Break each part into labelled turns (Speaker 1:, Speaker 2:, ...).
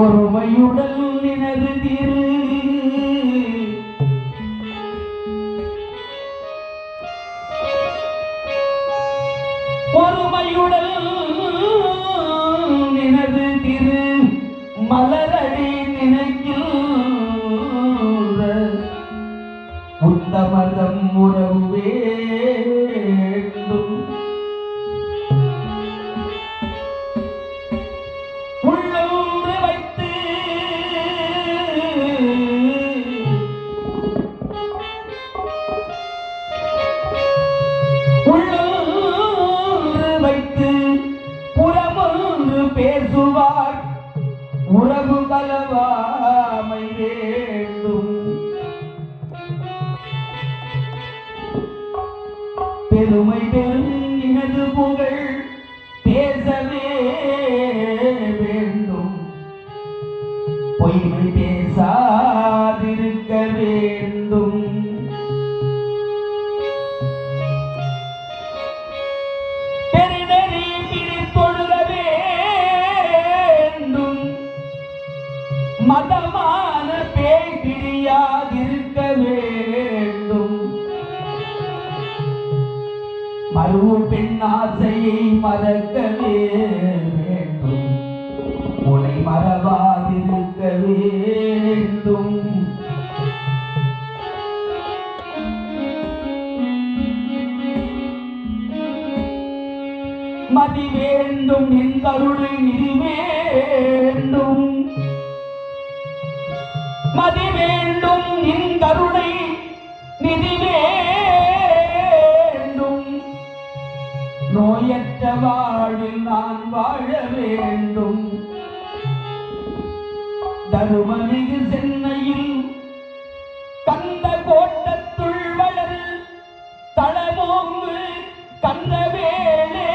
Speaker 1: ஒருமையுடல் நினது திரு ஒருமையுடல் நினது திரு மலரடி நினைக்கின்ற உத்தமதம் உறவு வேண்டும் உள்ளொன்று வைத்து உள்ளொன்று வைத்து புறமொன்று பேசுவார் உறவு கலவாமை வேண்டும் பெருமை பெரும் இனது புகழ் பேசவே வேண்டும் பொய்மை பேசாதிருக்க வேண்டும் பெருநெறி பிடித்தொழுக வேண்டும் மதமான பேய் பிடியாதிருக்க வேண்டும் மறு பெண் ஆசையை மறக்கவே வேண்டும் உனை மறவாதிருக்க வேண்டும் மதி வேண்டும் என் கருணை நிதி வேண்டும் மதி வேண்டும் என் கருணை நிதி வேண்டும் நோயற்ற வாழ்வில் நான் வாழ வேண்டும் தருமமிகு சென்னையில் கந்த கோட்டத்துள் வளர் தளமோங்கு கந்தவேளே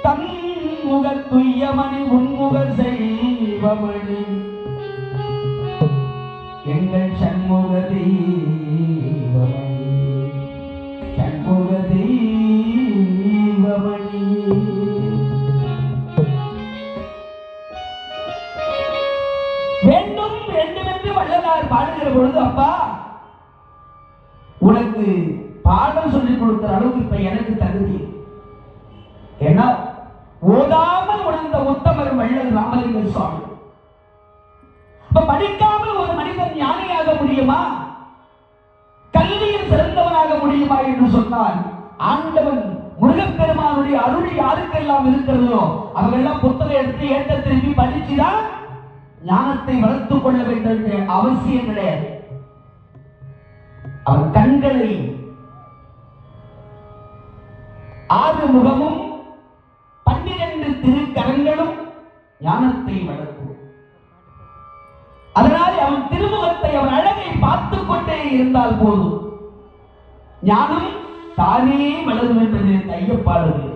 Speaker 1: தன்முக துய்யமணி உன்முக செய்வமணி எங்கள் சண்முக தெய்வமணி சண்முக தெய்வமணி வேண்டும் வேண்டுமென்று வள்ளலார் பாடுகிற பொழுது அப்பா உனக்கு பாடம் சொல்லிக் கொடுக்கிற அளவுக்கு இப்ப எனக்கு தகுதி ஏன்னா ஓதாமல் உணர்ந்த உத்தமர் வள்ளல் ராமலிங்க சுவாமி இப்ப படிக்காமல் ஒரு மனிதன் ஞானியாக முடியுமா கல்வியில் சிறந்தவனாக முடியுமா என்று சொன்னால் ஆண்டவன் முருகப்பெருமானுடைய அருள் யாருக்கெல்லாம் இருக்கிறதோ அவர்களெல்லாம் புத்தகம் எடுத்து ஏற்ற திரும்பி படிச்சுதான் ஞானத்தை வளர்த்துக் கொள்ள வேண்டும் என்ற அவசியம் கிடையாது அவன் கண்களை 6 முகமும் 12 திருக்கரங்களும் ஞானத்தை வளர்க்கும் அதனால் அவன் திருமுகத்தை அவன் அழகை பார்த்துக் கொண்டே இருந்தால் போதும் ஞானம் தானே வளரும் என்பது ஐயப்பாடுது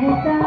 Speaker 2: நினைத்தா